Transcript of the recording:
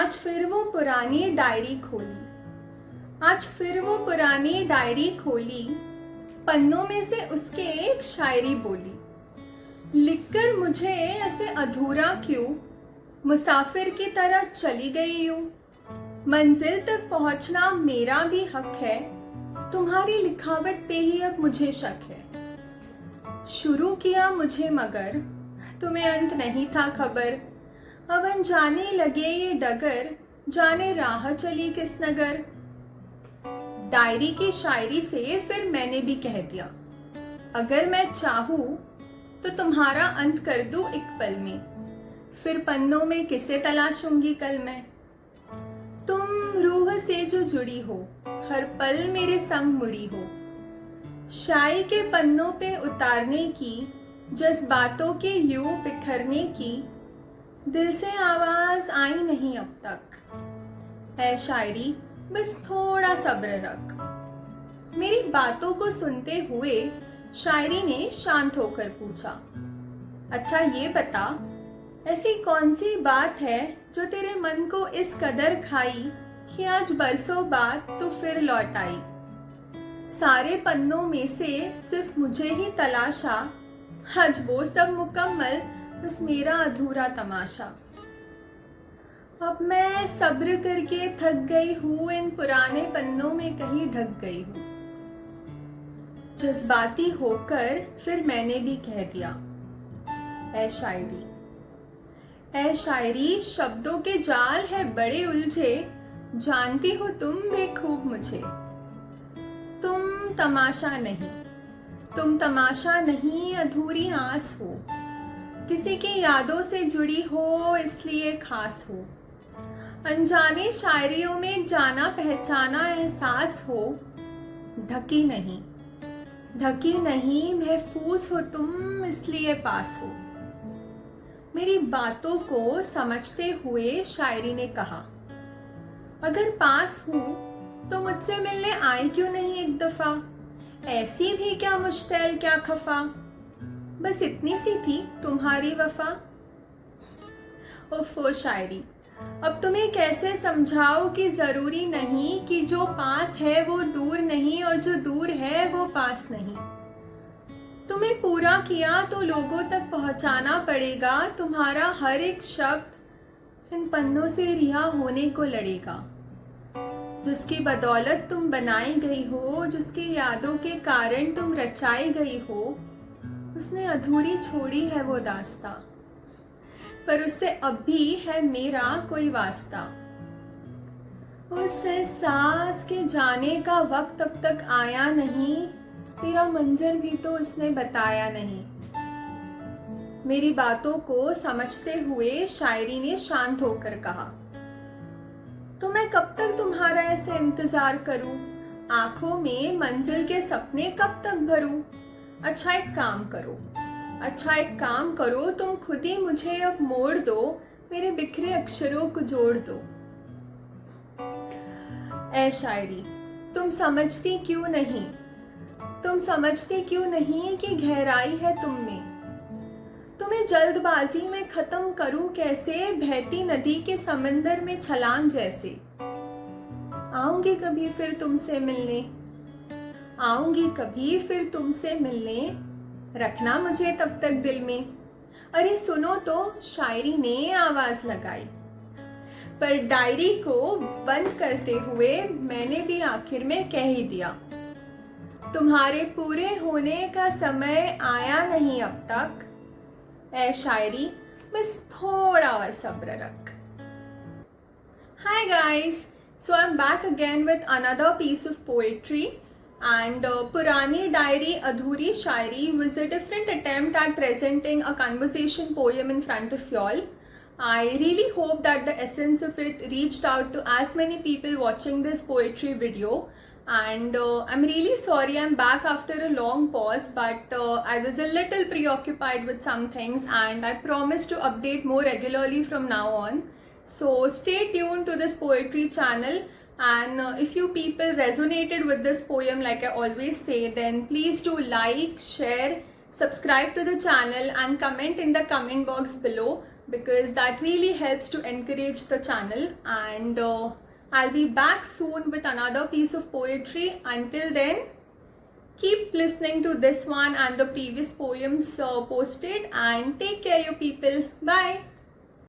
आज फिर वो पुरानी डायरी खोली। आज फिर वो पुरानी डायरी खोली, पन्नों में से उसके एक शायरी बोली। लिखकर मुझे ऐसे अधूरा क्यों, मुसाफिर की तरह चली गई यूं। मंजिल तक पहुंचना मेरा भी हक है, तुम्हारी लिखावट पे ही अब मुझे शक है। शुरू किया मुझे मगर तुम्हें अंत नहीं था खबर। अब अनजाने लगे ये डगर, जाने राह चली किस नगर। डायरी की शायरी से फिर मैंने भी कह दिया, अगर मैं चाहूं तो तुम्हारा अंत कर दूं एक पल में। फिर पन्नों में किसे तलाशूंगी कल मैं। तुम रूह से जो जुड़ी हो, हर पल मेरे संग मुड़ी हो। शाई के पन्नों पे उतारने की, जज्बातों के यूं बिखरने की, दिल से आवाज आई नहीं अब तक। ऐ शायरी बस थोड़ा सब्र रख। मेरी बातों को सुनते हुए शायरी ने शांत होकर पूछा, अच्छा ये बता, ऐसी कौन सी बात है जो तेरे मन को इस कदर खाई कि आज बरसों बाद तू फिर लौट आई। सारे पन्नों में से सिर्फ मुझे ही तलाशा, आज वो सब मुकम्मल बस मेरा अधूरा तमाशा। अब मैं सब्र करके थक गई हूँ, इन पुराने पन्नों में कहीं ढक गई हूँ। जज्बाती होकर फिर मैंने भी कह दिया, ऐ शायरी, ऐ शायरी शब्दों के जाल है बड़े उलझे, जानती हो तुम बेखूब मुझे। तुम तमाशा नहीं, तुम तमाशा नहीं, अधूरी आस हो। किसी की यादों से जुड़ी हो इसलिए खास हो। अनजाने शायरियों में जाना पहचाना एहसास हो। ढकी नहीं, ढकी नहीं, महफूज हो तुम इसलिए पास हो। मेरी बातों को समझते हुए शायरी ने कहा, अगर पास हूं तो मुझसे मिलने आई क्यों नहीं एक दफा। ऐसी भी क्या मुश्किल क्या खफा, बस इतनी सी थी तुम्हारी वफा। ओफो शायरी, अब तुम्हें कैसे समझाओ कि जरूरी नहीं कि जो पास है वो दूर नहीं और जो दूर है वो पास नहीं। तुम्हें पूरा किया तो लोगों तक पहुंचाना पड़ेगा, तुम्हारा हर एक शब्द इन पन्नों से रिहा होने को लड़ेगा। जिसकी बदौलत तुम बनाई गई हो, जिसकी यादों के कारण तुम रचाई गई हो, उसने अधूरी छोड़ी है वो दास्ता, पर उससे अब भी है मेरा कोई वास्ता। उस एहसास के जाने का वक्त अब तक आया नहीं, तेरा मंजर भी तो उसने बताया नहीं। मेरी बातों को समझते हुए शायरी ने शांत होकर कहा, तो मैं कब तक तुम्हारा ऐसे इंतजार करूं, आंखों में मंजिल के सपने कब तक भरूं। अच्छा एक काम करो, अच्छा एक काम करो, तुम खुद ही मुझे अब मोड़ दो, मेरे बिखरे अक्षरों को जोड़ दो। ऐ शायरी, तुम समझती क्यों नहीं, तुम समझती क्यों नहीं कि गहराई है तुम में। तुम्हें जल्दबाजी में खत्म करूं कैसे, बहती नदी के समंदर में छलांग जैसे। आऊंगी कभी फिर तुमसे मिलने, आऊंगी कभी फिर तुमसे मिलने, रखना मुझे तब तक दिल में। अरे सुनो तो, शायरी ने आवाज लगाई। पर डायरी को बंद करते हुए मैंने भी आखिर में कह ही दिया, तुम्हारे पूरे होने का समय आया नहीं अब तक। ऐ शायरी बस थोड़ा और सब्र रख। Hi guys, so I'm back again with another piece of poetry. And Purani Diary Adhuri Shairi was a different attempt at presenting a conversation poem in front of y'all. I really hope that the essence of it reached out to as many people watching this poetry video. And I'm really sorry I'm back after a long pause, but I was a little preoccupied with some things and I promise to update more regularly from now on. So stay tuned to this poetry channel. And if you people resonated with this poem, like I always say, then please do like, share, subscribe to the channel and comment in the comment box below because that really helps to encourage the channel. And I'll be back soon with another piece of poetry. Until then, keep listening to this one and the previous poems posted, and take care, you people. Bye.